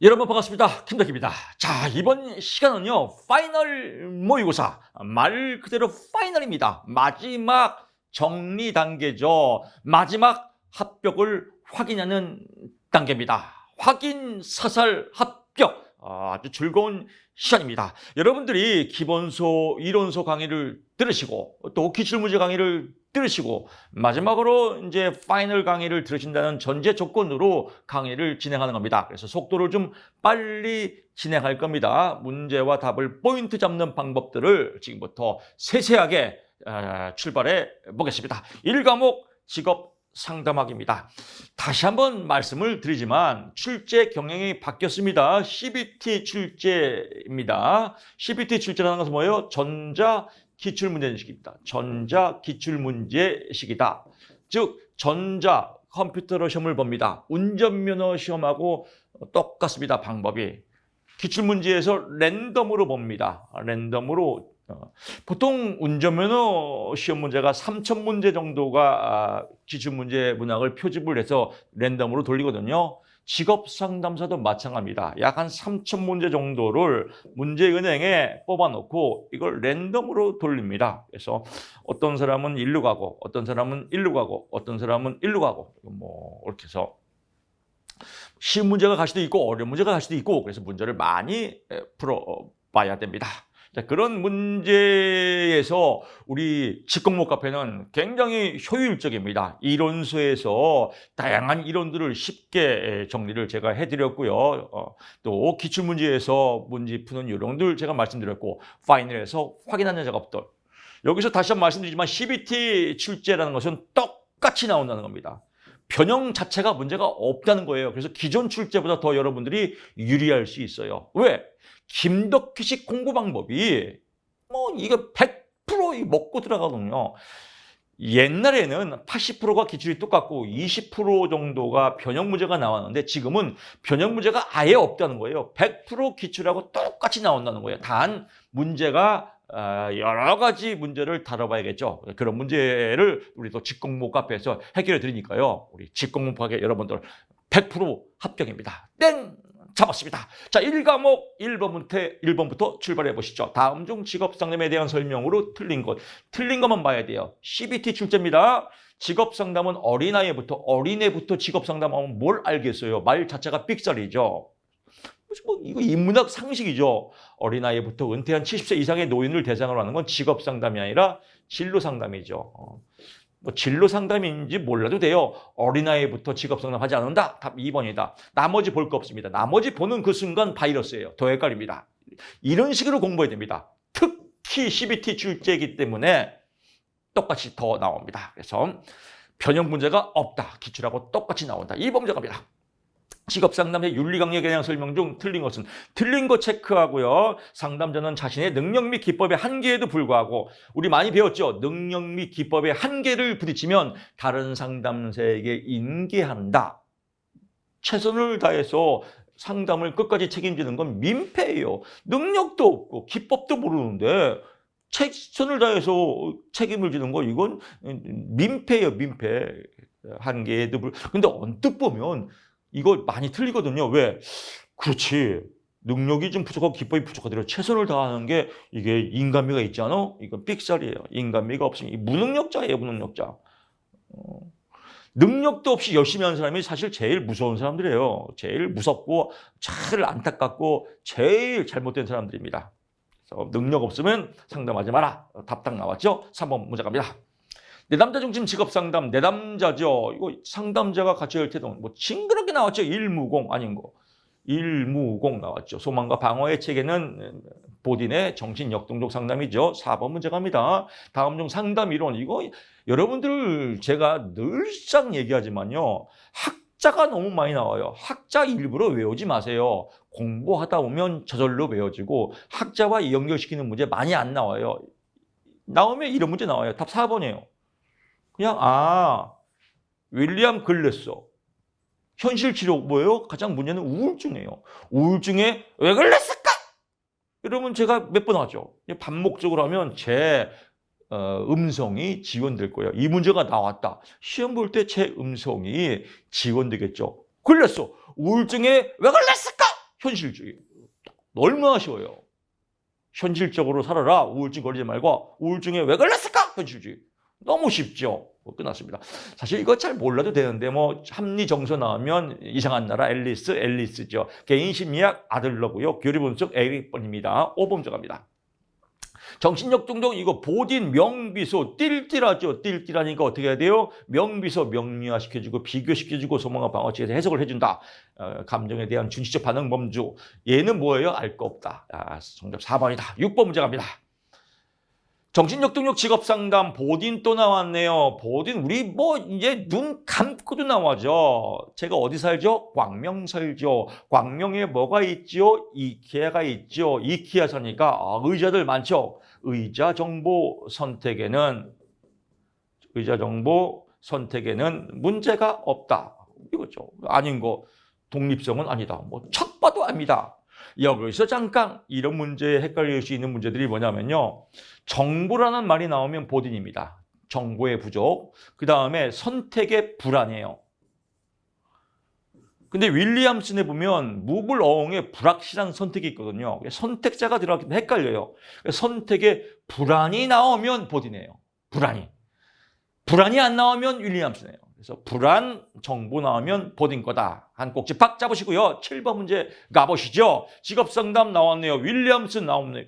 여러분 반갑습니다. 김덕기입니다. 자, 이번 시간은요, 파이널 모의고사. 말 그대로 파이널입니다. 마지막 정리 단계죠. 마지막 합격을 확인하는 단계입니다. 확인 사살 합격. 아주 즐거운 시간입니다. 여러분들이 기본서, 이론서 강의를 들으시고 또 기출문제 강의를 들으시고 마지막으로 이제 파이널 강의를 들으신다는 전제 조건으로 강의를 진행하는 겁니다. 그래서 속도를 좀 빨리 진행할 겁니다. 문제와 답을 포인트 잡는 방법들을 지금부터 세세하게 출발해 보겠습니다. 1과목 직업 상담학입니다. 다시 한번 말씀을 드리지만 출제 경향이 바뀌었습니다. CBT 출제입니다. CBT 출제라는 것은 뭐예요? 전자 기출문제식입니다. 전자 기출문제식이다. 즉 전자 컴퓨터로 시험을 봅니다. 운전면허 시험하고 똑같습니다. 방법이. 기출문제에서 랜덤으로 봅니다. 랜덤으로. 보통 운전면허 시험 문제가 3,000문제 정도가 기출문제 문항을 표집을 해서 랜덤으로 돌리거든요. 직업상담사도 마찬가지입니다. 약 한 3,000문제 정도를 문제은행에 뽑아놓고 이걸 랜덤으로 돌립니다. 그래서 어떤 사람은 일로 가고 어떤 사람은 일로 가고 어떤 사람은 일로 가고 뭐 이렇게 해서 쉬운 문제가 갈 수도 있고 어려운 문제가 갈 수도 있고 그래서 문제를 많이 풀어봐야 됩니다. 자, 그런 문제에서 우리 직공목 카페는 굉장히 효율적입니다. 이론서에서 다양한 이론들을 쉽게 정리를 제가 해드렸고요. 또 기출문제에서 문제 푸는 요령들 제가 말씀드렸고 파이널에서 확인하는 작업들. 여기서 다시 한번 말씀드리지만 CBT 출제라는 것은 똑같이 나온다는 겁니다. 변형 자체가 문제가 없다는 거예요. 그래서 기존 출제보다 더 여러분들이 유리할 수 있어요. 왜? 김덕기식 공부 방법이 이거 100% 먹고 들어가거든요. 옛날에는 80%가 기출이 똑같고 20% 정도가 변형 문제가 나왔는데 지금은 변형 문제가 아예 없다는 거예요. 100% 기출하고 똑같이 나온다는 거예요. 단 문제가 여러 가지 문제를 다뤄봐야겠죠. 그런 문제를 우리 또 직공목 카페에서 해결해 드리니까요. 우리 직공목 카페 여러분들 100% 합격입니다. 땡! 잡았습니다. 자, 1과목 1번부터 출발해 보시죠. 다음 중 직업상담에 대한 설명으로 틀린 것만 봐야 돼요. CBT 출제입니다. 직업상담은 어린애부터 직업상담하면 뭘 알겠어요. 말 자체가 삑살이죠. 이거 인문학 상식이죠. 어린아이부터 은퇴한 70세 이상의 노인을 대상으로 하는 건 직업상담이 아니라 진로상담이죠. 진로상담인지 몰라도 돼요. 어린아이부터 직업상담 하지 않는다. 답 2번이다. 나머지 볼 거 없습니다. 나머지 보는 그 순간 바이러스예요. 더 헷갈립니다. 이런 식으로 공부해야 됩니다. 특히 CBT 출제이기 때문에 똑같이 더 나옵니다. 그래서 변형 문제가 없다. 기출하고 똑같이 나온다. 2번 문제 갑니다. 직업상담의 윤리강령에 대한 설명 중 틀린 것은 틀린 거 체크하고요. 상담자는 자신의 능력 및 기법의 한계에도 불구하고 우리 많이 배웠죠. 능력 및 기법의 한계를 부딪히면 다른 상담사에게 인계한다. 최선을 다해서 상담을 끝까지 책임지는 건 민폐예요. 능력도 없고 기법도 모르는데 최선을 다해서 책임을 지는 거 이건 민폐예요. 민폐. 한계에도 불구하고. 근데 언뜻 보면 이거 많이 틀리거든요. 왜? 그렇지. 능력이 좀 부족하고 기법이 부족하더라도 최선을 다하는 게 이게 인간미가 있지 않아? 이건 삑살이에요. 인간미가 없으면 무능력자예요. 무능력자. 능력도 없이 열심히 하는 사람이 사실 제일 무서운 사람들이에요. 제일 무섭고 제일 안타깝고 제일 잘못된 사람들입니다. 그래서 능력 없으면 상담하지 마라. 답 딱 나왔죠? 3번 문제 갑니다. 내담자 중심 직업상담, 내담자죠. 이거 상담자가 같이 할 때도 징그럽게 나왔죠. 일무공 아닌 거. 일무공 나왔죠. 소망과 방어의 체계는 보딘의 정신역동적 상담이죠. 4번 문제 갑니다. 다음 중 상담 이론. 이거 여러분들 제가 늘상 얘기하지만요. 학자가 너무 많이 나와요. 학자 일부러 외우지 마세요. 공부하다 보면 저절로 외워지고 학자와 연결시키는 문제 많이 안 나와요. 나오면 이런 문제 나와요. 답 4번이에요. 그냥 윌리엄 글래서 현실 치료 뭐예요? 가장 문제는 우울증이에요. 우울증에 왜 그랬을까? 이러면 제가 몇 번 하죠. 반복적으로 하면 제 음성이 지원될 거예요. 이 문제가 나왔다. 시험 볼 때 제 음성이 지원되겠죠. 글래서 우울증에 왜 걸렸을까? 현실주의. 얼마나 쉬워요. 현실적으로 살아라. 우울증 걸리지 말고 우울증에 왜 걸렸을까? 현실주의. 너무 쉽죠. 끝났습니다. 사실 이거 잘 몰라도 되는데 뭐 합리정서 나오면 이상한 나라 앨리스죠. 개인심리학 아들러고요. 교리분석 에릭번입니다. 5번 들어갑니다. 정신력 중독 이거 보딘 명비소 띨띨하죠. 띨띨하니까 어떻게 해야 돼요? 명비소 명리화시켜주고 비교시켜주고 소망과 방어치에서 해석을 해준다. 감정에 대한 준시적 반응 범주. 얘는 뭐예요? 알 거 없다. 정답 4번이다. 6번 문제 갑니다. 정신력 등록 직업상담 보딘 또 나왔네요. 보딘 우리 뭐 이제 눈 감고도 나와죠. 제가 어디 살죠? 광명 살죠. 광명에 뭐가 있죠? 이케아가 있죠. 이케아 사니까 의자들 많죠. 의자 정보 선택에는 문제가 없다. 이거죠. 아닌 거 독립성은 아니다. 뭐 척 봐도 압니다. 여기서 잠깐 이런 문제에 헷갈릴 수 있는 문제들이 뭐냐면요. 정보라는 말이 나오면 보딘입니다. 정보의 부족. 그 다음에 선택의 불안이에요. 근데 윌리엄슨에 보면 무불어흥의 불확실한 선택이 있거든요. 선택자가 들어가기 때문에 헷갈려요. 선택의 불안이 나오면 보딘이에요. 불안이 안 나오면 윌리엄슨이에요. 그래서 불안 정보 나오면 보딘 거다. 한 꼭지 팍 잡으시고요. 7번 문제 가보시죠. 직업상담 나왔네요. 윌리엄슨 나왔네요.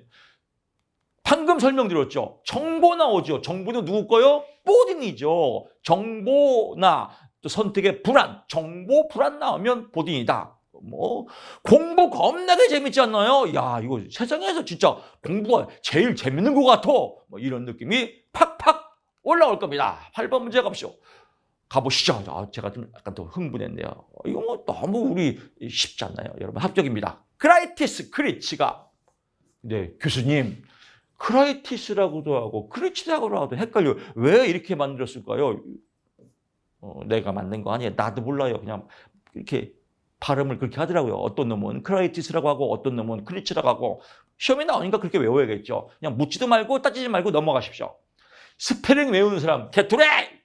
방금 설명드렸죠. 정보 나오죠. 정보는 누구 거요? 보딘이죠. 정보나 또 선택의 불안, 정보 불안 나오면 보딘이다. 뭐 공부 겁나게 재밌지 않나요? 야, 이거 세상에서 진짜 공부가 제일 재밌는 것 같아. 뭐 이런 느낌이 팍팍 올라올 겁니다. 8번 문제 가보시죠. 제가 좀 약간 더 흥분했네요. 이거 뭐 너무 우리 쉽지 않나요? 여러분 합격입니다. 크라이티스 크리치가 교수님 크라이티스라고도 하고 크리치라고도 하고 헷갈려. 왜 이렇게 만들었을까요? 내가 만든 거 아니에요. 나도 몰라요. 그냥 이렇게 발음을 그렇게 하더라고요. 어떤 놈은 크라이티스라고 하고 어떤 놈은 크리치라고 하고 시험에 나오니까 그렇게 외워야겠죠. 그냥 묻지도 말고 따지지 말고 넘어가십시오. 스펠링 외우는 사람 개토레!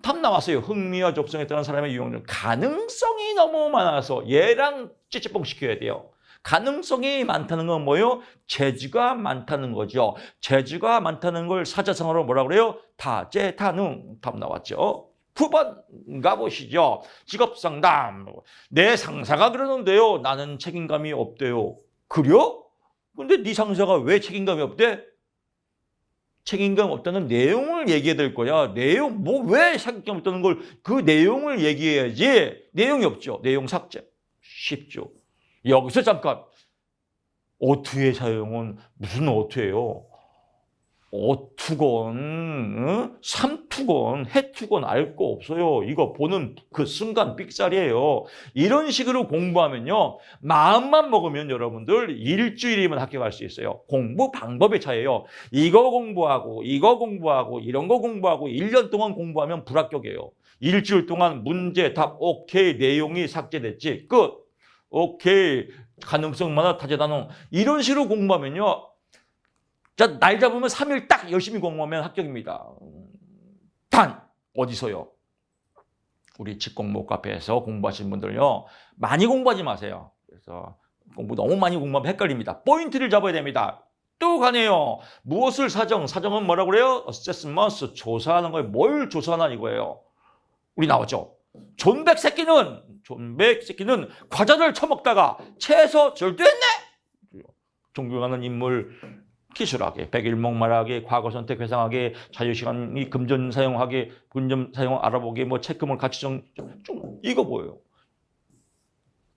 답 나왔어요. 흥미와 접성에 따른 사람의 유형은 가능성이 너무 많아서 얘랑 찌찌뽕 시켜야 돼요. 가능성이 많다는 건 뭐예요? 재주가 많다는 거죠. 재주가 많다는 걸 사자성어로 뭐라 그래요? 다재다능. 답 나왔죠. 9번 가보시죠. 직업상담. 내 상사가 그러는데요. 나는 책임감이 없대요. 그래요? 근데 네 상사가 왜 책임감이 없대? 책임감 없다는 내용을 얘기해야 될 거야. 내용, 왜 책임감 없다는 걸 그 내용을 얘기해야지. 내용이 없죠. 내용 삭제. 쉽죠. 여기서 잠깐 어투의 사용은 무슨 어투예요? 어투건, 삼투건, 해투건 알 거 없어요. 이거 보는 그 순간 삑살이에요. 이런 식으로 공부하면요. 마음만 먹으면 여러분들 일주일이면 합격할 수 있어요. 공부 방법의 차이예요. 이거 공부하고 이런 거 공부하고 1년 동안 공부하면 불합격이에요. 일주일 동안 문제, 답, 오케이, 내용이 삭제됐지. 끝. 오케이. 가능성 많아, 타재단원. 이런 식으로 공부하면요. 자, 날 잡으면 3일 딱 열심히 공부하면 합격입니다. 단, 어디서요? 우리 직공모 카페에서 공부하시는 분들요. 많이 공부하지 마세요. 그래서 공부 너무 많이 공부하면 헷갈립니다. 포인트를 잡아야 됩니다. 또 가네요. 무엇을 사정은 뭐라고 그래요? assessment, 조사하는 거예요. 뭘 조사하나 이거예요. 우리 나왔죠? 존백 새끼는 과자를 처먹다가 채에서 절도했네. 존경하는 인물 기술하게, 백일목 말하게, 과거 선택 회상하게, 자유시간이 금전 사용하게, 금전 사용 알아보게, 뭐 체크물 가치 좀 이거 뭐예요?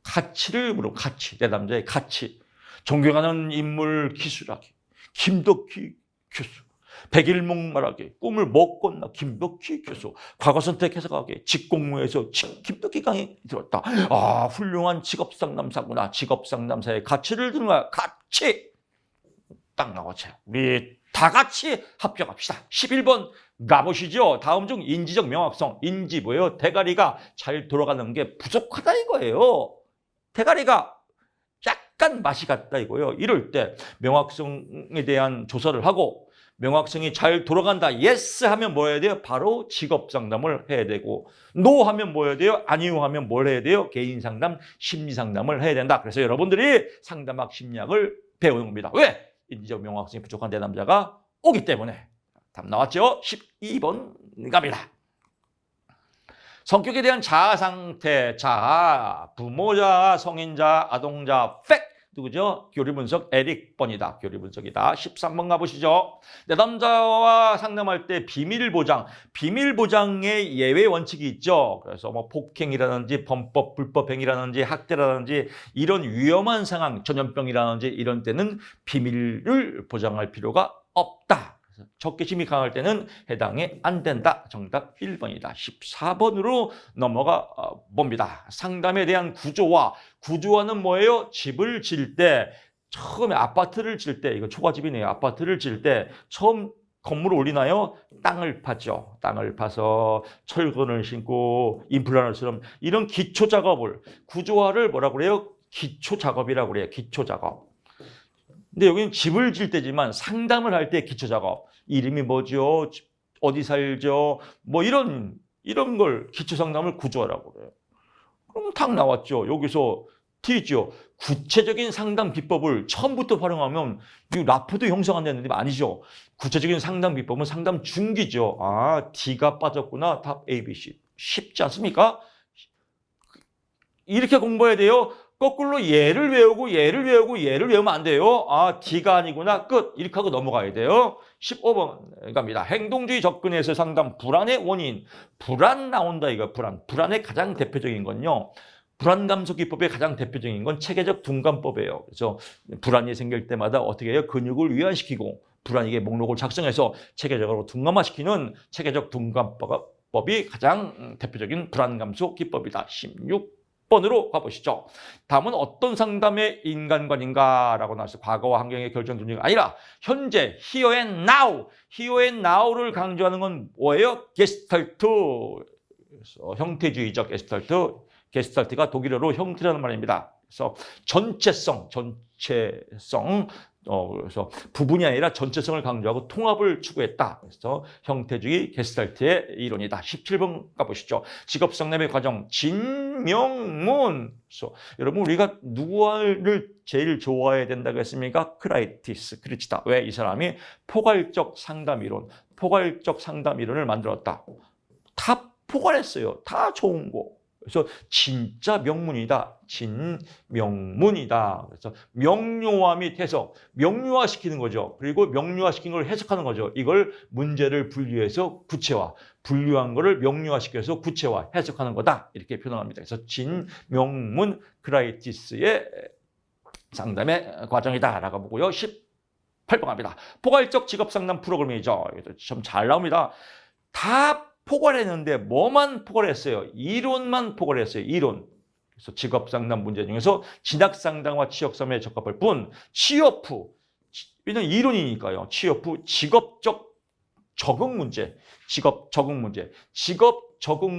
가치를 물어. 가치. 내 남자의 가치. 존경하는 인물 기술하게, 김덕희 교수. 백일목 말하게, 꿈을 못 꿨나 김덕희 교수. 과거 선택 해석하게, 직공무에서 김덕희 강의 들었다. 아, 훌륭한 직업상담사구나. 직업상담사의 가치를 듣는 거야. 가치. 딱 나오죠. 우리 다 같이 합격합시다. 11번 가보시죠. 다음 중 인지적 명확성. 인지 뭐예요? 대가리가 잘 돌아가는 게 부족하다 이거예요. 대가리가 약간 맛이 갔다 이거예요. 이럴 때 명확성에 대한 조사를 하고 명확성이 잘 돌아간다. 예스 하면 뭐 해야 돼요? 바로 직업 상담을 해야 되고, 노 하면 뭐 해야 돼요? 아니요 하면 뭘 해야 돼요? 개인 상담, 심리 상담을 해야 된다. 그래서 여러분들이 상담학 심리학을 배우는 겁니다. 왜? 인지적 명확성이 부족한 내담자가 오기 때문에. 답 나왔죠? 12번 갑니다. 성격에 대한 자아 상태, 자아, 부모자, 성인자, 아동자, 팩. 누구죠? 교리 분석 에릭 번이다. 교리 분석이다. 13번 가보시죠. 내담자와 상담할 때 비밀 보장, 비밀 보장의 예외 원칙이 있죠. 그래서 뭐 폭행이라든지 범법, 불법 행위라든지 학대라든지 이런 위험한 상황, 전염병이라든지 이런 때는 비밀을 보장할 필요가 없다. 적개심이 강할 때는 해당이 안 된다. 정답 1번이다. 14번으로 넘어가 봅니다. 상담에 대한 구조화는 뭐예요? 집을 지을 때, 처음에 아파트를 지을 때, 이거 초가집이네요. 아파트를 지을 때 처음 건물을 올리나요? 땅을 파죠. 땅을 파서 철근을 신고 인플라처럼 이런 기초 작업을, 구조화를 뭐라고 그래요? 기초 작업이라고 그래요. 기초 작업. 근데 여기는 집을 지을 때지만 상담을 할 때 기초 작업. 이름이 뭐죠? 어디 살죠? 뭐 이런 걸 기초 상담을 구조하라고 그래요. 그럼 탁 나왔죠. 여기서 T죠. 구체적인 상담 비법을 처음부터 활용하면 이 라포도 형성 안 되는데 아니죠. 구체적인 상담 비법은 상담 중기죠. 아, D가 빠졌구나. 답 A, B, C. 쉽지 않습니까? 이렇게 공부해야 돼요. 거꾸로 얘를 외우면 안 돼요. 아, D가 아니구나. 끝. 이렇게 하고 넘어가야 돼요. 15번 갑니다. 행동주의 접근에서 상담 불안의 원인. 불안 나온다 이거. 불안의 가장 대표적인 건요. 불안감소기법의 가장 대표적인 건 체계적 둔감법이에요. 그래서 불안이 생길 때마다 어떻게 해요? 근육을 위안시키고 불안에게 목록을 작성해서 체계적으로 둔감화시키는 체계적 둔감법이 가장 대표적인 불안감소 기법이다. 16번으로 가보시죠. 다음은 어떤 상담의 인간관인가라고 나와서 과거와 환경의 결정 존재가 아니라 현재, here and now, here and now를 강조하는 건 뭐예요? 게스탈트, 형태주의적 게스탈트. 게스탈트가 독일어로 형태라는 말입니다. 그래서 전체성, 그래서 부분이 아니라 전체성을 강조하고 통합을 추구했다. 그래서 형태주의 게스탈트의 이론이다. 17번 가보시죠. 직업 상담의 과정, 진명문. 그래서 여러분 우리가 누구를 제일 좋아해야 된다고 했습니까? 크라이티스, 크리치다. 왜? 이 사람이 포괄적 상담 이론을 만들었다. 다 포괄했어요. 다 좋은 거. 그래서 진짜 명문이다. 진명문이다. 그래서 명료화 및 해석, 명료화시키는 거죠. 그리고 명료화시킨 걸 해석하는 거죠. 이걸 문제를 분류해서 구체화, 분류한 거를 명료화시켜서 구체화, 해석하는 거다. 이렇게 표현합니다. 그래서 진명문 크라이티스의 상담의 과정이다라고 보고요. 18번 갑니다. 포괄적 직업상담 프로그램이죠. 좀 잘 나옵니다. 다 포괄했는데 뭐만 포괄했어요? 이론만 포괄했어요. 이론. 그래서 직업상담 문제 중에서 진학상담과 취업상담에 적합할 뿐 취업 후, 왜냐면 이론이니까요. 취업 후 직업 적응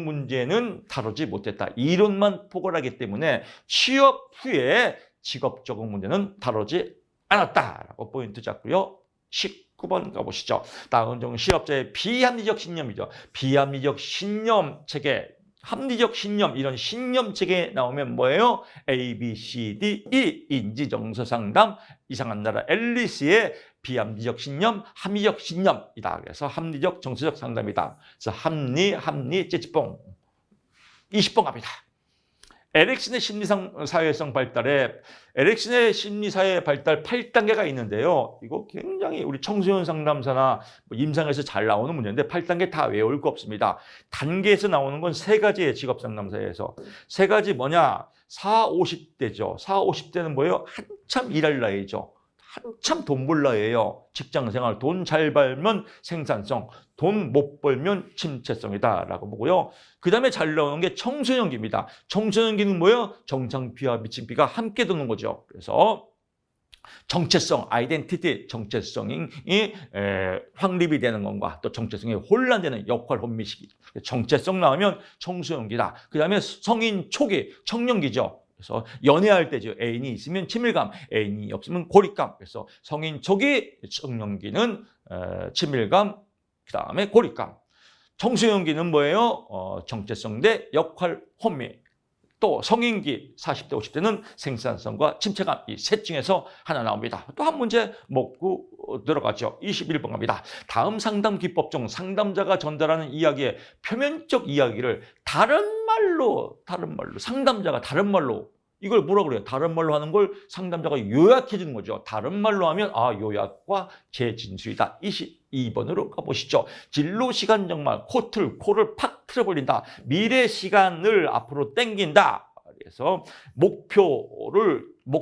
문제는 다루지 못했다. 이론만 포괄하기 때문에 취업 후에 직업 적응 문제는 다루지 않았다라고 포인트 잡고요. 19번 가보시죠. 다음 중 실업자의 비합리적 신념이죠. 비합리적 신념 체계, 합리적 신념, 이런 신념 체계 나오면 뭐예요? A, B, C, D, E, 인지정서 상담, 이상한 나라 앨리스의 비합리적 신념, 합리적 신념이다. 그래서 합리적 정서적 상담이다. 그래서 합리, 찌찌뽕. 20번 갑니다. 에릭슨의 심리사회성 발달에 에릭슨의 심리사회 발달 8단계가 있는데요. 이거 굉장히 우리 청소년 상담사나 임상에서 잘 나오는 문제인데 8단계 다 외울 거 없습니다. 단계에서 나오는 건 3가지의 직업 상담사에서. 3가지 뭐냐? 40, 50대죠. 40, 50대는 뭐예요? 한참 일할 나이죠. 한참 돈 벌 나이에요. 직장생활, 돈 잘 벌면 생산성, 돈 못 벌면 침체성이다라고 보고요. 그 다음에 잘 나오는 게 청소년기입니다. 청소년기는 뭐예요? 정상비와 미친비가 함께 도는 거죠. 그래서 정체성, 아이덴티티, 정체성이 확립이 되는 것과 또 정체성이 혼란되는 역할 혼미시기. 정체성 나오면 청소년기다. 그 다음에 성인 초기, 청년기죠. 그래서 연애할 때죠. 애인이 있으면 친밀감, 애인이 없으면 고립감. 그래서 성인 초기 청년기는 친밀감, 그 다음에 고립감. 청소년기는 뭐예요? 정체성 대 역할 혼미. 또 성인기 40대 50대는 생산성과 침체감, 이 셋 중에서 하나 나옵니다. 또 한 문제 먹고 들어가죠. 21번 갑니다. 다음 상담 기법 중 상담자가 전달하는 이야기의 표면적 이야기를 다른 말로 상담자가 다른 말로, 이걸 뭐라 그래요? 다른 말로 하는 걸 상담자가 요약해 주는 거죠. 다른 말로 하면 요약과 재진술이다. 22번으로 가보시죠. 진로 시간 정말 코를 팍 틀어버린다. 미래 시간을 앞으로 당긴다. 그래서 목표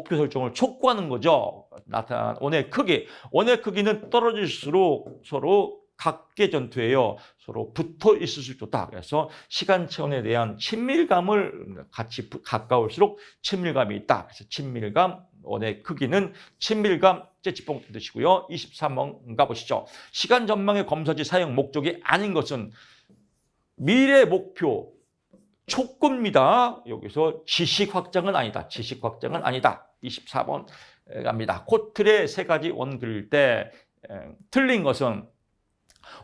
설정을 촉구하는 거죠. 나타난 원의 크기는 떨어질수록 서로 각계 전투예요. 서로 붙어 있을수록 좋다. 그래서 시간 차원에 대한 친밀감을 같이 가까울수록 친밀감이 있다. 그래서 친밀감, 원의 크기는 친밀감, 째찌뽕 드시고요. 23번 가보시죠. 시간 전망의 검사지 사용 목적이 아닌 것은 미래 목표, 촉구입니다. 여기서 지식 확장은 아니다. 24번 갑니다. 코틀의 세 가지 원 그릴 때 틀린 것은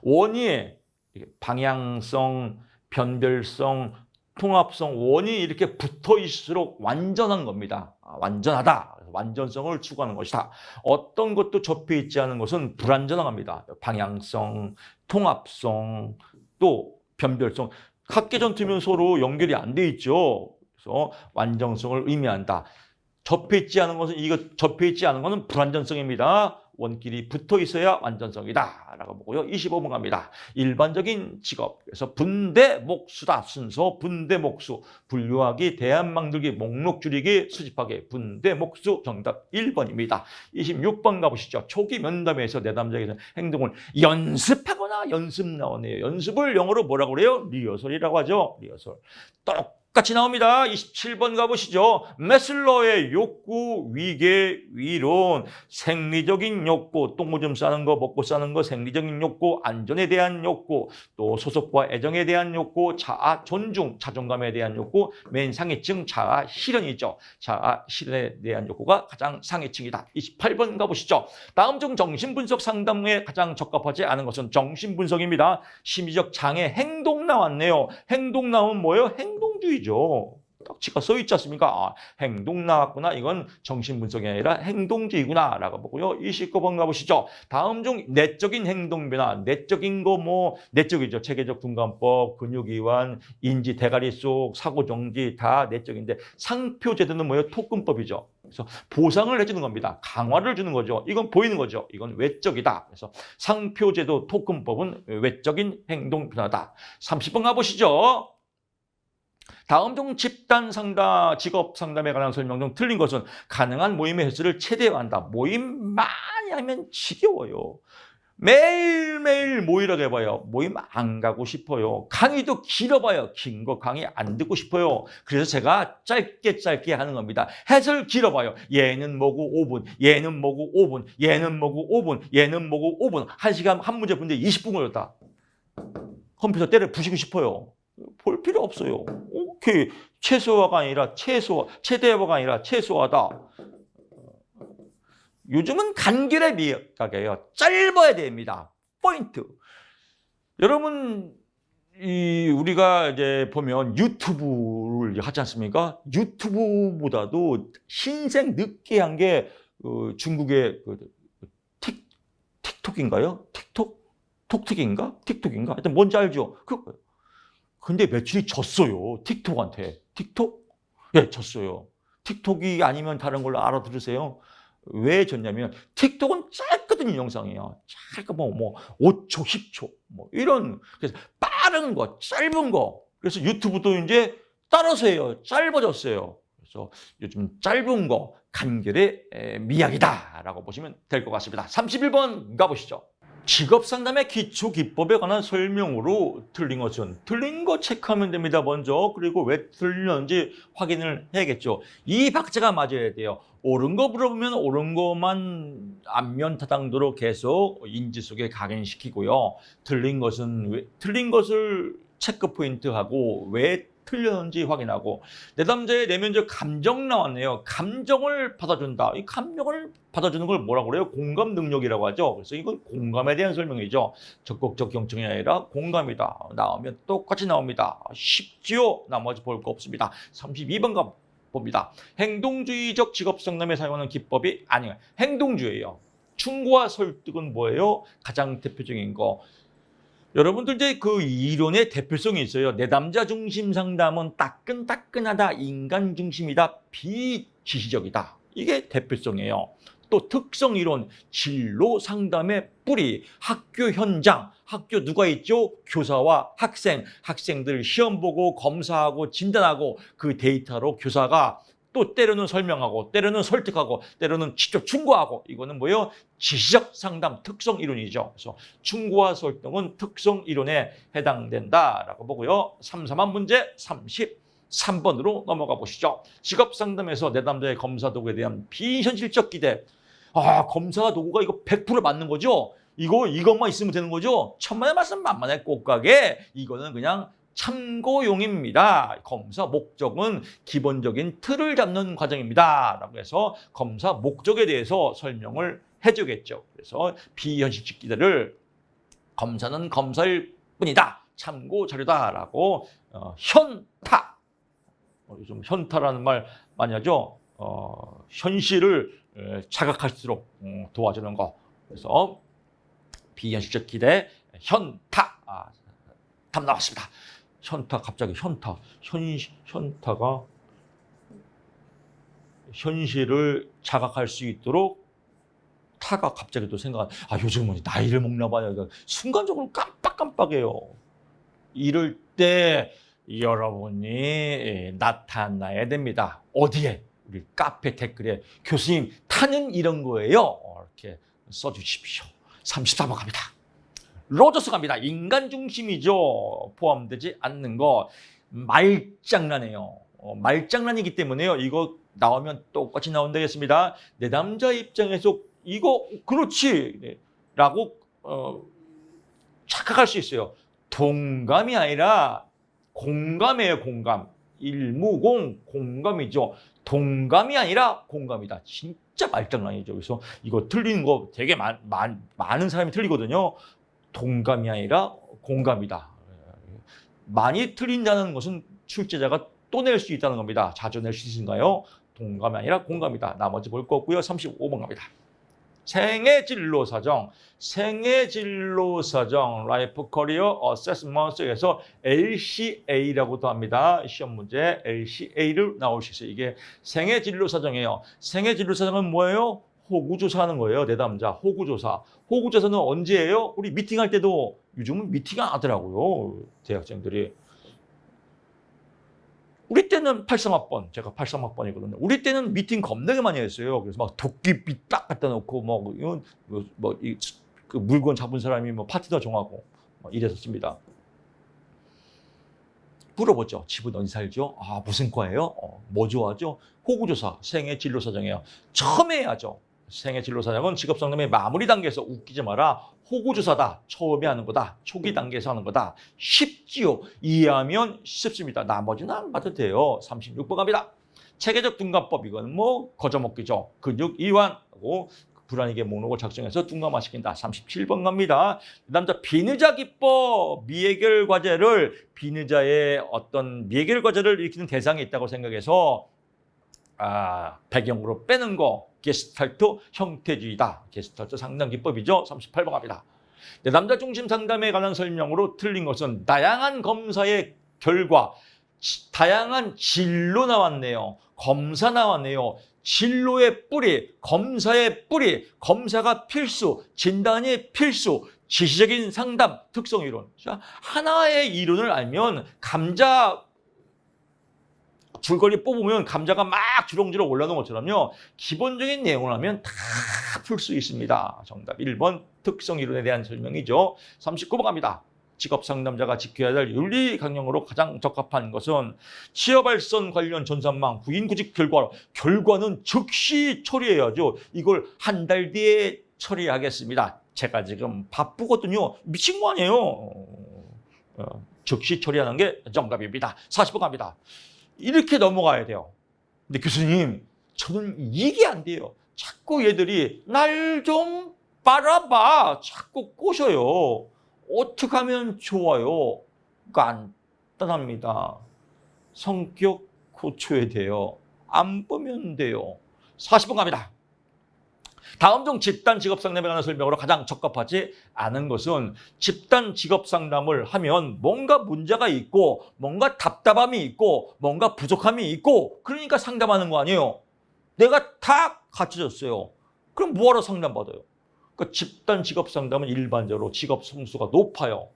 원이 방향성, 변별성, 통합성, 원이 이렇게 붙어 있을수록 완전한 겁니다. 완전하다. 완전성을 추구하는 것이다. 어떤 것도 접해 있지 않은 것은 불완전합니다. 방향성, 통합성, 또 변별성. 각계 전투면 서로 연결이 안 돼 있죠. 그래서 완전성을 의미한다. 접해 있지 않은 것은 불완전성입니다. 원끼리 붙어 있어야 완전성이다 라고 보고요. 25번 갑니다. 일반적인 직업, 그래서 분대 목수다. 순서 분대 목수, 분류하기, 대안 만들기, 목록 줄이기, 수집하기. 분대 목수 정답 1번입니다. 26번 가보시죠. 초기 면담에서 내담자에게 행동을 연습하거나 연습 나오네요. 연습을 영어로 뭐라고 그래요? 리허설이라고 하죠. 리허설. 똑같이 나옵니다. 27번 가보시죠. 메슬러의 욕구, 위계, 위론, 생리적인 욕구, 똥오줌 싸는 거, 먹고 싸는 거, 생리적인 욕구, 안전에 대한 욕구, 또 소속과 애정에 대한 욕구, 자아 존중, 자존감에 대한 욕구, 맨 상위층 자아 실현이죠. 자아 실현에 대한 욕구가 가장 상위층이다. 28번 가보시죠. 다음 중 정신분석 상담에 가장 적합하지 않은 것은 정신분석입니다. 심리적 장애, 행동 나왔네요. 행동 나오면 뭐예요? 행동주의죠. 딱지가 써 있지 않습니까? 행동 나왔구나. 이건 정신분석이 아니라 행동주의구나 라고 보고요. 29번 가보시죠. 다음 중 내적인 행동 변화, 내적인 거 내적이죠. 체계적 분간법, 근육이완, 인지 대가리 속, 사고정지 다 내적인데 상표제도는 뭐예요? 토큰법이죠. 그래서 보상을 해주는 겁니다. 강화를 주는 거죠. 이건 보이는 거죠. 이건 외적이다. 그래서 상표제도 토큰법은 외적인 행동 변화다. 30번 가보시죠. 다음 중 집단 상담, 직업 상담에 관한 설명 중 틀린 것은 가능한 모임의 횟수를 최대화한다. 모임 많이 하면 지겨워요. 매일매일 모이라고 해봐요. 모임 안 가고 싶어요. 강의도 길어봐요. 긴 거 강의 안 듣고 싶어요. 그래서 제가 짧게 하는 겁니다. 해설 길어봐요. 얘는 뭐고 5분, 얘는 뭐고 5분, 얘는 뭐고 5분, 얘는 뭐고 5분. 1시간 한 문제 보는데 20분 걸렸다. 컴퓨터 때려 부시고 싶어요. 볼 필요 없어요. 오케이. 최소화가 아니라 최대화가 아니라 최소화다. 요즘은 간결의 미학이에요. 짧아야 됩니다. 포인트. 여러분, 우리가 이제 보면 유튜브를 하지 않습니까? 유튜브보다도 신생 느끼한 게 중국의 틱톡인가요? 톡톡인가? 틱톡인가? 하여튼 뭔지 알죠? 근데 매출이 졌어요. 틱톡한테. 틱톡? 예, 졌어요. 틱톡이 아니면 다른 걸로 알아들으세요. 왜 졌냐면 틱톡은 짧거든요. 영상이요. 짧고 5초, 10초 이런. 그래서 빠른 거, 짧은 거. 그래서 유튜브도 이제 따라서 해요. 짧아졌어요. 그래서 요즘 짧은 거 간결의 미학이다라고 보시면 될 것 같습니다. 31번 가보시죠. 직업상담의 기초기법에 관한 설명으로 틀린 거 체크하면 됩니다. 먼저. 그리고 왜 틀렸는지 확인을 해야겠죠. 이 박자가 맞아야 돼요. 옳은 거 물어보면 옳은 것만 안면타당도로 계속 인지 속에 각인시키고요. 틀린 것을 체크 포인트하고 왜 틀렸는지 확인하고, 내담자의 내면적 감정 나왔네요. 감정을 받아준다. 이 감정을 받아주는 걸 뭐라고 그래요? 공감 능력이라고 하죠. 그래서 이건 공감에 대한 설명이죠. 적극적 경청이 아니라 공감이다. 나오면 똑같이 나옵니다. 쉽지요? 나머지 볼 거 없습니다. 32번 봅니다. 행동주의적 직업상담에 사용하는 기법이 아니에요. 행동주의예요. 충고와 설득은 뭐예요? 가장 대표적인 거. 여러분들 이제 그 이론의 대표성이 있어요. 내담자 중심 상담은 따끈따끈하다, 인간 중심이다, 비지시적이다. 이게 대표성이에요. 또 특성 이론, 진로 상담의 뿌리, 학교 현장, 학교 누가 있죠? 교사와 학생, 학생들 시험 보고 검사하고 진단하고 그 데이터로 교사가 또 때로는 설명하고 때로는 설득하고 때로는 직접 충고하고, 이거는 뭐예요? 지시적 상담 특성 이론이죠. 그래서 충고와 설득은 특성 이론에 해당된다라고 보고요. 3번 문제 33번으로 넘어가 보시죠. 직업 상담에서 내담자의 검사 도구에 대한 비현실적 기대. 검사 도구가 이거 100% 맞는 거죠? 이것만 있으면 되는 거죠? 천만의 말씀 만만의 꽃가게. 이거는 그냥 참고용입니다. 검사 목적은 기본적인 틀을 잡는 과정입니다. 라고 해서 검사 목적에 대해서 설명을 해주겠죠. 그래서 비현실적 기대를 검사는 검사일 뿐이다. 참고 자료다라고 현타. 요즘 현타라는 말 많이 하죠. 현실을 자각할수록 도와주는 거. 그래서 비현실적 기대 현타. 답 나왔습니다. 현타, 갑자기 현타가 현실을 자각할 수 있도록, 타가 갑자기 또 요즘은 나이를 먹나 봐요. 순간적으로 깜빡깜빡해요. 이럴 때 여러분이 나타나야 됩니다. 어디에? 우리 카페 댓글에 교수님 타는 이런 거예요. 이렇게 써주십시오. 34번 갑니다. 로저스 갑니다. 인간 중심이죠. 포함되지 않는 거. 말장난이에요. 말장난이기 때문에요. 이거 나오면 똑같이 나온다겠습니다. 내담자 입장에서 이거 그렇지 라고 착각할 수 있어요. 동감이 아니라 공감이에요. 공감. 공감이죠. 동감이 아니라 공감이다. 진짜 말장난이죠. 그래서 이거 틀리는 거 되게 많은 사람이 틀리거든요. 동감이 아니라 공감이다. 많이 틀린다는 것은 출제자가 또 낼 수 있다는 겁니다. 자주 낼 수 있는가요? 동감이 아니라 공감이다. 나머지 볼 거 없고요. 35번 갑니다. 생애진로사정, 라이프 커리어 어세스먼트에서 LCA라고도 합니다. 시험 문제 LCA를 나올 수 있어요. 이게 생애진로사정이에요. 생애진로사정은 뭐예요? 호구조사하는 거예요. 내담자 호구조사. 호구조사는 언제예요? 우리 미팅할 때도 요즘은 미팅 안 하더라고요. 대학생들이. 우리 때는 83학번, 제가 83학번이거든요. 우리 때는 미팅 겁나게 많이 했어요. 그래서 막 도끼비 딱 갖다 놓고 그 물건 잡은 사람이 파트너 정하고 이랬었습니다. 물어보죠. 집은 어디 살죠? 무슨 과예요? 뭐 좋아하죠? 호구조사, 생애진로사정이에요. 처음에 해야죠. 생애진로사정은 직업상담의 마무리 단계에서 웃기지 마라. 호구조사다. 처음에 하는 거다. 초기 단계에서 하는 거다. 쉽지요. 이해하면 쉽습니다. 나머지는 안 봐도 돼요. 36번 갑니다. 체계적 둔감법. 이건 거저먹기죠. 근육 이완하고 불안하게 목록을 작성해서 둔감화시킨다. 37번 갑니다. 남자 비느자 기법. 미해결 과제를 비느자의 어떤 미해결 과제를 일으키는 대상이 있다고 생각해서 배경으로 빼는 거. 게스탈트 형태주의다. 게스탈트 상담 기법이죠. 38번 갑니다. 내담자 중심 상담에 관한 설명으로 틀린 것은 다양한 검사의 결과, 다양한 진로 나왔네요. 검사 나왔네요. 진로의 뿌리, 검사의 뿌리, 검사가 필수, 진단이 필수, 지시적인 상담, 특성 이론. 하나의 이론을 알면 감자 줄거리 뽑으면 감자가 막 주렁주렁 올라오는 것처럼요. 기본적인 내용을 하면 다 풀 수 있습니다. 정답 1번 특성 이론에 대한 설명이죠. 39번 갑니다. 직업 상담자가 지켜야 될 윤리 강령으로 가장 적합한 것은 취업 알선 관련 전산망 구인 구직 결과는 즉시 처리해야죠. 이걸 한 달 뒤에 처리하겠습니다. 제가 지금 바쁘거든요. 미친 거 아니에요. 즉시 처리하는 게 정답입니다. 40번 갑니다. 이렇게 넘어가야 돼요. 근데 교수님, 저는 이게 안 돼요. 자꾸 얘들이 날 좀 빨아봐. 자꾸 꼬셔요. 어떻게 하면 좋아요? 간단합니다. 성격 고쳐야 돼요. 안 보면 돼요. 40번 갑니다. 다음 중 집단 직업상담에 관한 설명으로 가장 적합하지 않은 것은 집단 직업상담을 하면 뭔가 문제가 있고 뭔가 답답함이 있고 뭔가 부족함이 있고 그러니까 상담하는 거 아니에요. 내가 다 갖춰졌어요. 그럼 뭐하러 상담받아요? 그러니까 집단 직업상담은 일반적으로 직업 성수가 높아요.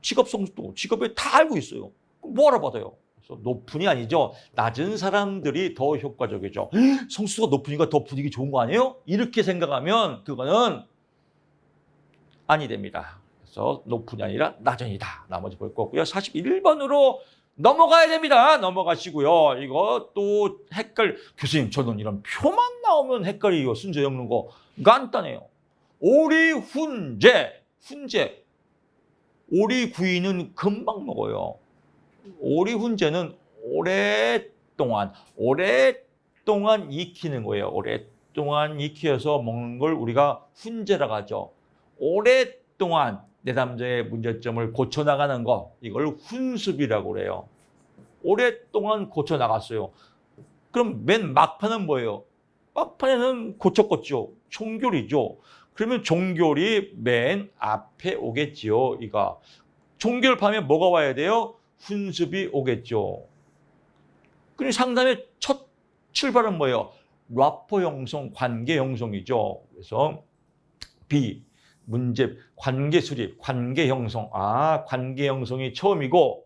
직업 성수도 직업에 다 알고 있어요. 그럼 뭐하러 받아요? 그래서 높은이 아니죠. 낮은 사람들이 더 효과적이죠. 성수가 높으니까 더 분위기 좋은 거 아니에요? 이렇게 생각하면 그거는 아니 됩니다. 그래서 높은이 아니라 낮은이다. 나머지 볼 거고요. 41번으로 넘어가야 됩니다. 넘어가시고요. 이거 또 헷갈, 교수님 저는 이런 표만 나오면 헷갈리고 순서 엮는 거 간단해요. 오리 훈제, 훈제. 오리 구이는 금방 먹어요. 오리 훈제는 오랫동안 익히는 거예요. 오랫동안 익혀서 먹는 걸 우리가 훈제라고 하죠. 오랫동안 내담자의 문제점을 고쳐나가는 거, 이걸 훈습이라고 그래요. 오랫동안 고쳐나갔어요. 그럼 맨 막판은 뭐예요? 막판에는 고쳤겠죠. 종결이죠. 그러면 종결이 맨 앞에 오겠지요. 이거 종결하면 뭐가 와야 돼요? 훈습이 오겠죠. 그리고 상담의 첫 출발은 뭐예요? 라포 형성, 관계 형성이죠. 그래서 B, 문제, 관계 수립, 관계 형성. 아, 관계 형성이 처음이고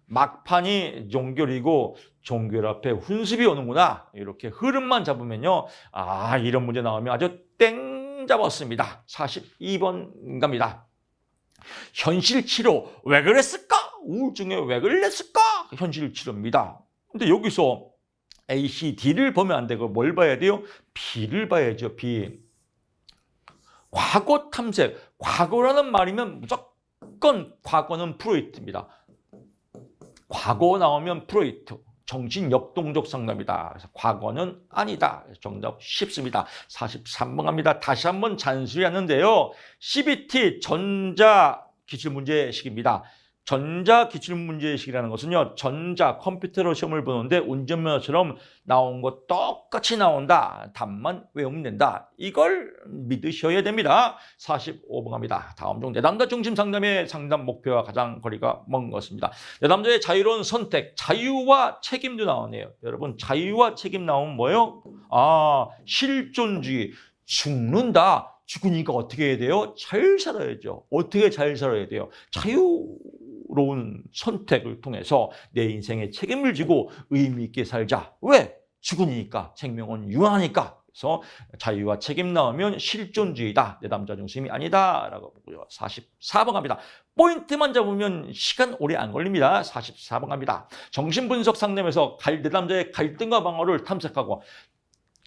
막판이 종결이고 종결 앞에 훈습이 오는구나. 이렇게 흐름만 잡으면요. 아, 이런 문제 나오면 아주 땡 잡았습니다. 42번 갑니다. 현실 치료 왜 그랬을까? 우울증에 왜 그랬을까? 현실 치료입니다. 근데 여기서 A, C, D를 보면 안 되고 뭘 봐야 돼요? B를 봐야죠. B. 과거 탐색. 과거라는 말이면 무조건 과거는 프로이트입니다. 과거 나오면 프로이트. 정신 역동적 상담이다. 그래서 과거는 아니다. 정답 쉽습니다. 43번 갑니다. 다시 한번 잔소리하는데요. CBT 전자 기출문제식입니다. 전자 기출문제식이라는 것은요. 전자 컴퓨터로 시험을 보는데 운전면허처럼 나온 거 똑같이 나온다. 답만 외우면 된다. 이걸 믿으셔야 됩니다. 45번 갑니다. 다음 중 내담자 중심 상담의 상담 목표와 가장 거리가 먼 것입니다. 내담자의 자유로운 선택, 자유와 책임도 나오네요. 여러분 자유와 책임 나오면 뭐예요? 아, 실존주의. 죽는다. 죽으니까 어떻게 해야 돼요? 잘 살아야죠. 어떻게 잘 살아야 돼요? 자유로운 선택을 통해서 내 인생에 책임을 지고 의미 있게 살자. 왜? 죽으니까. 생명은 유한하니까. 그래서 자유와 책임 나오면 실존주의다. 내담자 중심이 아니다. 라고 보고요. 44번 갑니다. 포인트만 잡으면 시간 오래 안 걸립니다. 44번 갑니다. 정신분석 상담에서 내담자의 갈등과 방어를 탐색하고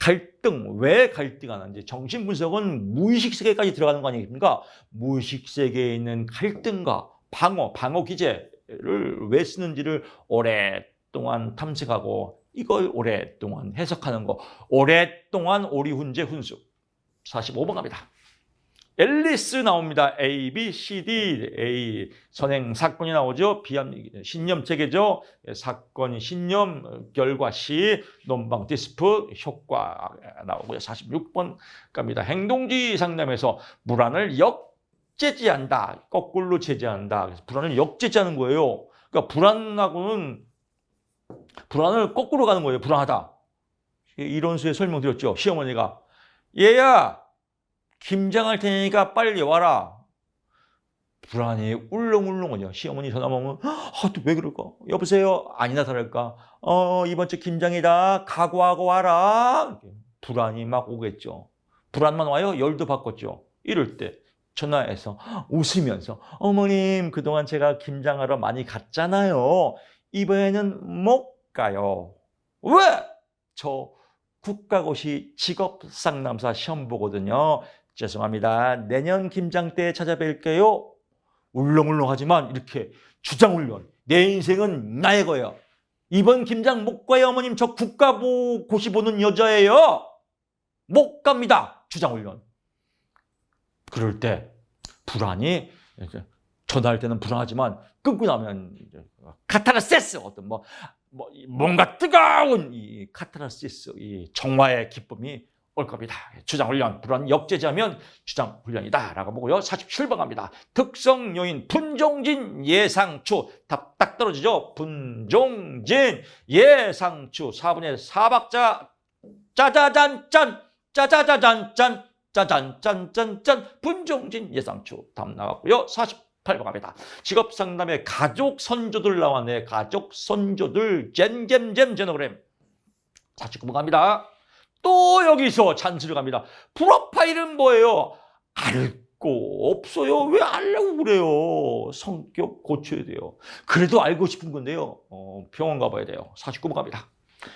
갈등, 왜 갈등하는지. 정신분석은 무의식 세계까지 들어가는 거 아닙니까? 무의식 세계에 있는 갈등과 방어 기제를 왜 쓰는지를 오랫동안 탐색하고 이걸 오랫동안 해석하는 거. 오랫동안 오리훈제 훈수. 45번 갑니다. 앨리스 나옵니다. A, B, C, D, A. 선행 사건이 나오죠. 신념 체계죠. 사건, 신념, 결과 C, 논방, 디스프, 효과 나오고요. 46번 갑니다. 행동주의 상담에서 불안을 역제지한다. 거꾸로 제지한다. 그래서 불안을 역제지하는 거예요. 그러니까 불안을 거꾸로 가는 거예요. 불안하다. 이런 수의 설명드렸죠. 시어머니가 얘야 김장할 테니까 빨리 와라. 불안해 울렁울렁하죠. 시어머니 전화 오면 또 왜 그럴까? 여보세요? 아니나 다를까? 이번 주 김장이다. 각오하고 와라. 불안이 막 오겠죠. 불안만 와요? 열도 바꿨죠. 이럴 때 전화해서 웃으면서 어머님 그동안 제가 김장하러 많이 갔잖아요. 이번에는 못 가요. 왜? 저 국가고시 직업상담사 시험 보거든요. 죄송합니다. 내년 김장 때 찾아뵐게요. 울렁울렁하지만 이렇게 주장훈련. 내 인생은 나의 거예요. 이번 김장 못 가요, 어머님. 저 국가고시 보는 여자예요. 못 갑니다. 주장훈련. 그럴 때 불안이, 전화할 때는 불안하지만 끊고 나면 카타르시스, 어떤 뭔가 뜨거운 이 카타르시스, 이 정화의 기쁨이 올 겁니다. 주장훈련, 불안 역제자면 주장훈련이다라고 보고요. 47번 갑니다. 특성 요인 분종진 예상추. 답 딱 떨어지죠. 분종진 예상추. 4분의 4박자 짜자잔짠 짜자자잔짠 짜잔짠짠짠 분종진 예상추. 답 나왔고요. 48번 갑니다. 직업상담의 가족 선조들 나왔네. 가족 선조들 젠잼잼 제너그램. 49번 갑니다. 또 여기서 잔치를 갑니다. 프로파일은 뭐예요? 알 거 없어요. 왜 알려고 그래요? 성격 고쳐야 돼요. 그래도 알고 싶은 건데요. 병원 가봐야 돼요. 49번 갑니다.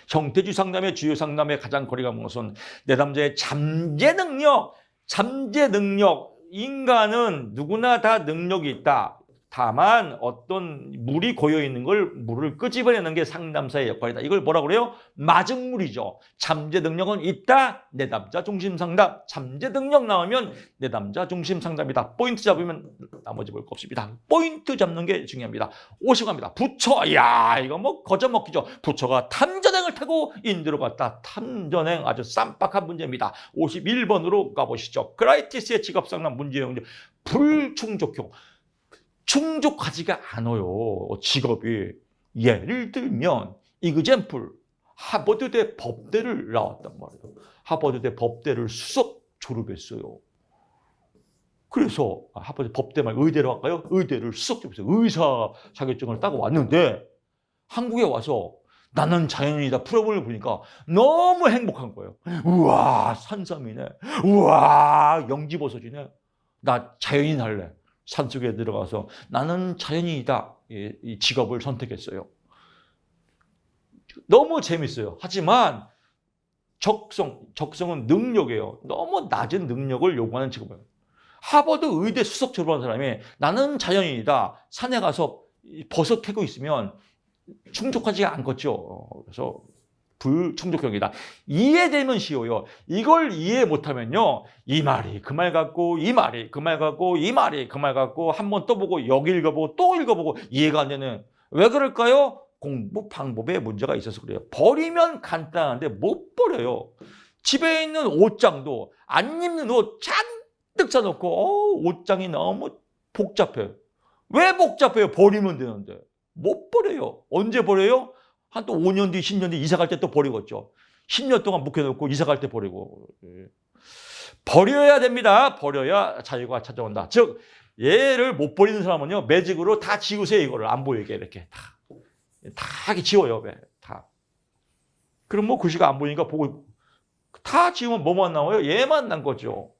형태주 상담의 주요 상담의 가장 거리가 먼 것은 내담자의 잠재 능력. 잠재 능력. 인간은 누구나 다 능력이 있다. 다만 어떤 물이 고여 있는 걸 물을 끄집어내는 게 상담사의 역할이다. 이걸 뭐라고 그래요? 마중물이죠. 잠재 능력은 있다. 내담자 중심 상담. 잠재 능력 나오면 내담자 중심 상담이다. 포인트 잡으면 나머지 볼 거 없습니다. 포인트 잡는 게 중요합니다. 50갑니다. 부처. 야, 이거 뭐 거저먹기죠. 부처가 탐전행을 타고 인도로 갔다. 탐전행 아주 쌈박한 문제입니다. 51번으로 가보시죠. 크라이티스의 직업상담 문제형. 불충족형. 충족하지가 않아요. 직업이. 예를 들면 이그젠플 하버드대 법대를 나왔단 말이에요. 하버드대 법대를 수석 졸업했어요. 그래서 하버드 법대 말고 의대로 할까요? 의대를 수석 졸업했어요. 의사 자격증을 따고 왔는데 한국에 와서 나는 자연인이다 프로그램을 보니까 너무 행복한 거예요. 우와 산삼이네. 우와 영지버섯이네. 나 자연인 할래. 산속에 들어가서 나는 자연인이다. 이 직업을 선택했어요. 너무 재밌어요. 하지만 적성은 능력이에요. 너무 낮은 능력을 요구하는 직업이에요. 하버드 의대 수석 졸업한 사람이 나는 자연인이다. 산에 가서 버섯 캐고 있으면 충족하지 않겠죠. 그래서 불충족형이다. 이해되면 쉬워요. 이걸 이해 못하면요. 이 말이 그 말 같고 이 말이 그 말 같고 이 말이 그 말 같고 한 번 또 보고 여기 읽어보고 또 읽어보고 이해가 안 되는. 왜 그럴까요? 공부 방법에 문제가 있어서 그래요. 버리면 간단한데 못 버려요. 집에 있는 옷장도 안 입는 옷 잔뜩 사놓고 옷장이 너무 복잡해요. 왜 복잡해요? 버리면 되는데. 못 버려요. 언제 버려요? 한 또 5년 뒤, 10년 뒤 이사 갈 때 또 버리겠죠. 10년 동안 묵혀놓고 이사 갈 때 버리고. 버려야 됩니다. 버려야 자유가 찾아온다. 즉 얘를 못 버리는 사람은요. 매직으로 다 지우세요. 이거를 안 보이게 이렇게 다 지워요. 다. 그럼 뭐 글씨가 안 보이니까 보고 다 지우면 뭐만 나와요? 얘만 난 거죠.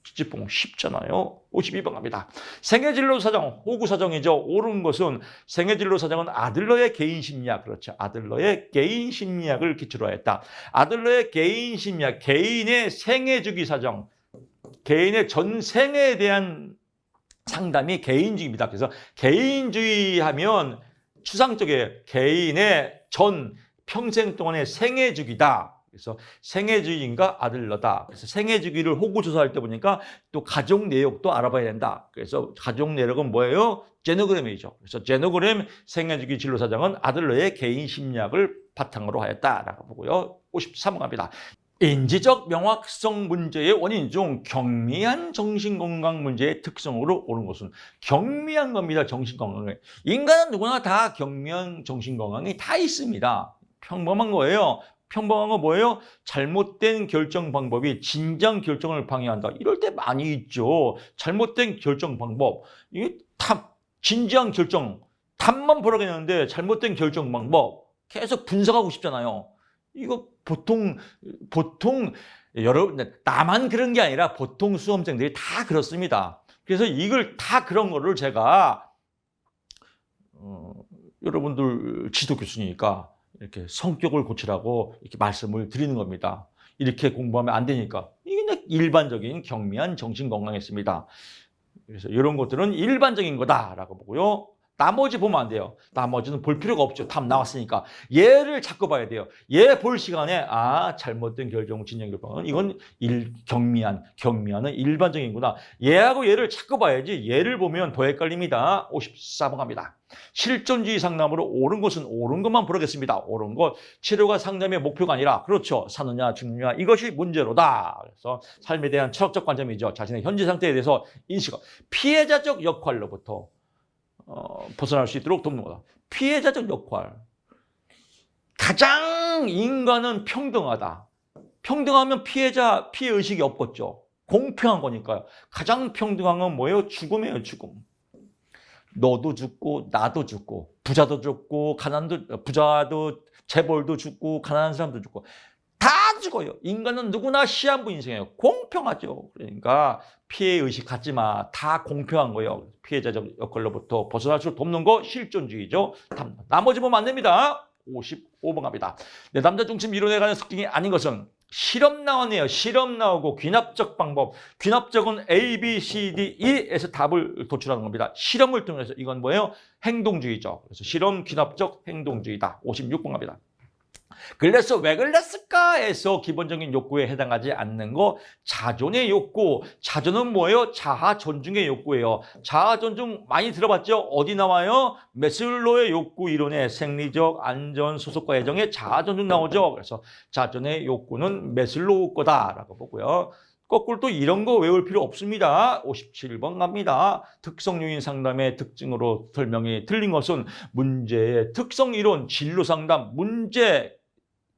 찌찌뽕 쉽잖아요. 52번 갑니다. 생애진로 사정, 호구 사정이죠. 옳은 것은 생애진로 사정은 아들러의 개인 심리학. 그렇죠. 아들러의 개인 심리학을 기초로 했다. 아들러의 개인 심리학, 개인의 생애주기 사정, 개인의 전생에 대한 상담이 개인주의입니다. 그래서 개인주의 하면 추상적이에요. 개인의 전 평생 동안의 생애주기다. 그래서 생애주기인가 아들러다. 그래서 생애주기를 호구조사할 때 보니까 또 가족 내역도 알아봐야 된다. 그래서 가족 내역은 뭐예요? 제노그램이죠. 그래서 제노그램 생애주기 진로사정은 아들러의 개인 심리학을 바탕으로 하였다라고 보고요. 53번 갑니다. 인지적 명확성 문제의 원인 중 경미한 정신건강 문제의 특성으로 옳은 것은 경미한 겁니다. 정신건강에. 인간은 누구나 다 경미한 정신건강이 다 있습니다. 평범한 거예요. 평범한 건 뭐예요? 잘못된 결정 방법이 진정 결정을 방해한다. 이럴 때 많이 있죠. 잘못된 결정 방법. 이게 진지한 결정. 답만 보라겠는데 잘못된 결정 방법. 계속 분석하고 싶잖아요. 이거 보통 여러분 나만 그런 게 아니라 보통 수험생들이 다 그렇습니다. 그래서 이걸 다 그런 거를 제가 여러분들 지도 교수니까 이렇게 성격을 고치라고 이렇게 말씀을 드리는 겁니다. 이렇게 공부하면 안 되니까. 이게 일반적인 경미한 정신건강이었습니다. 그래서 이런 것들은 일반적인 거다라고 보고요. 나머지 보면 안 돼요. 나머지는 볼 필요가 없죠. 답 나왔으니까. 얘를 자꾸 봐야 돼요. 얘 볼 시간에 잘못된 결정, 진영 결정은 이건 경미하는 일반적인구나. 얘하고 얘를 자꾸 봐야지. 얘를 보면 더 헷갈립니다. 54번 갑니다. 실존주의 상담으로 옳은 것은 옳은 것만 보겠습니다. 옳은 것. 치료가 상담의 목표가 아니라 그렇죠. 사느냐 죽느냐 이것이 문제로다. 그래서 삶에 대한 철학적 관점이죠. 자신의 현재 상태에 대해서 인식. 피해자적 역할로부터 벗어날 수 있도록 돕는 거다. 피해자적 역할. 가장 인간은 평등하다. 평등하면 피해의식이 없겠죠. 공평한 거니까요. 가장 평등한 건 뭐예요? 죽음이에요, 죽음. 너도 죽고, 나도 죽고, 부자도 죽고, 부자도, 재벌도 죽고, 가난한 사람도 죽고. 다 죽어요. 인간은 누구나 시한부 인생이에요. 공평하죠. 그러니까 피해의식 갖지 마. 다 공평한 거예요. 피해자적 역할로부터 벗어날 수 돕는 거 실존주의죠. 나머지 보면 안 됩니다. 55번 갑니다. 내 남자 중심 이론에 관한 습득이 아닌 것은 실험 나오네요. 실험 나오고 귀납적 방법. 귀납적은 A, B, C, D, E에서 답을 도출하는 겁니다. 실험을 통해서 이건 뭐예요? 행동주의죠. 그래서 실험 귀납적 행동주의다. 56번 갑니다. 그래서 왜 그랬을까에서 기본적인 욕구에 해당하지 않는 거 자존의 욕구. 자존은 뭐예요? 자아 존중의 욕구예요. 자아 존중 많이 들어봤죠? 어디 나와요? 메슬로의 욕구 이론의 생리적 안전 소속과 애정의 자아 존중 나오죠. 그래서 자존의 욕구는 메슬로우 거다라고 보고요. 거꾸로 또 이런 거 외울 필요 없습니다. 57번 갑니다. 특성 요인 상담의 특징으로 설명이 틀린 것은 문제의 특성 이론, 진로 상담, 문제,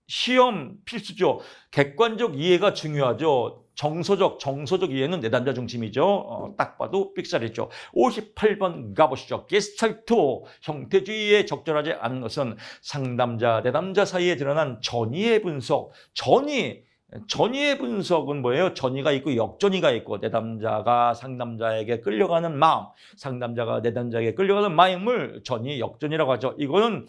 시험 필수죠. 객관적 이해가 중요하죠. 정서적 이해는 내담자 중심이죠. 딱 봐도 삑사리죠. 58번 가보시죠. 게스탈트 형태주의에 적절하지 않은 것은 상담자, 내담자 사이에 드러난 전이의 분석. 전이의 분석은 뭐예요? 전이가 있고 역전이가 있고 내담자가 상담자에게 끌려가는 마음, 상담자가 내담자에게 끌려가는 마음을 전이, 역전이라고 하죠. 이거는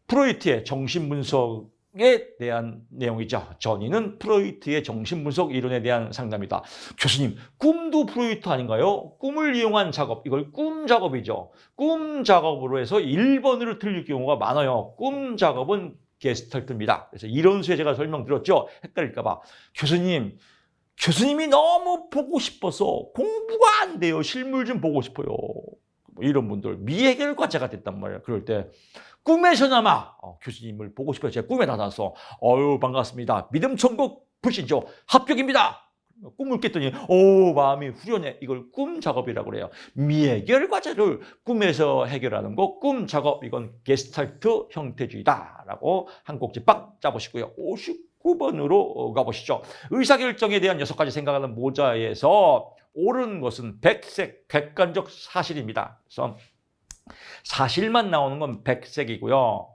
프로이트의 정신분석에 대한 내용이죠. 전이는 프로이트의 정신분석 이론에 대한 상담이다. 교수님, 꿈도 프로이트 아닌가요? 꿈을 이용한 작업, 이걸 꿈 작업이죠. 꿈 작업으로 해서 1번으로 틀릴 경우가 많아요. 꿈 작업은 게스탈트입니다. 그래서 이론수에 제가 설명드렸죠. 헷갈릴까 봐. 교수님이 너무 보고 싶어서 공부가 안 돼요. 실물 좀 보고 싶어요. 이런 분들 미해결과제가 됐단 말이에요. 그럴 때 꿈에서나마 교수님을 보고 싶어요. 제가 꿈에 나타나서 반갑습니다. 믿음 천국 불신조 합격입니다. 꿈을 깼더니 마음이 후련해. 이걸 꿈 작업이라고 그래요. 미해결 과제를 꿈에서 해결하는 거 꿈 작업. 이건 게스탈트 형태주의다라고 한 꼭지 빡 잡으시고요. 59번으로 가보시죠. 의사결정에 대한 6가지 생각하는 모자에서 옳은 것은 백색, 객관적 사실입니다. 그래서 사실만 나오는 건 백색이고요.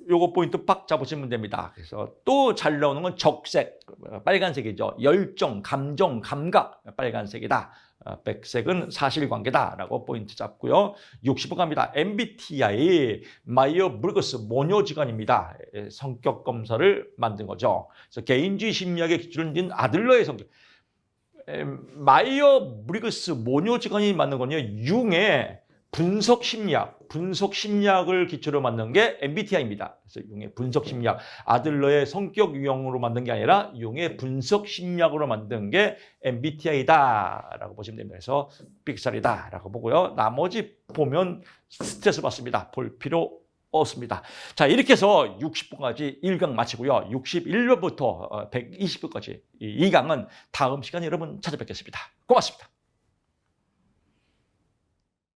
요거 포인트 팍 잡으시면 됩니다. 그래서 또 잘 나오는 건 적색, 빨간색이죠. 열정, 감정, 감각, 빨간색이다. 백색은 사실관계다라고 포인트 잡고요. 60번 갑니다. MBTI, 마이어브르그스 모녀지간입니다. 성격 검사를 만든 거죠. 그래서 개인주의 심리학의 기준을 둔 아들러의 성격. 마이어브르그스 모녀지간이 만든 건요. 융의 분석 심리학을 기초로 만든 게 MBTI입니다. 그래서 융의 분석 심리학, 아들러의 성격 유형으로 만든 게 아니라 융의 분석 심리학으로 만든 게 MBTI다라고 보시면 됩니다. 그래서 삑살이다라고 보고요. 나머지 보면 스트레스 받습니다. 볼 필요 없습니다. 자, 이렇게 해서 60번까지 1강 마치고요. 61번부터 120번까지 이 2강은 다음 시간에 여러분 찾아뵙겠습니다. 고맙습니다.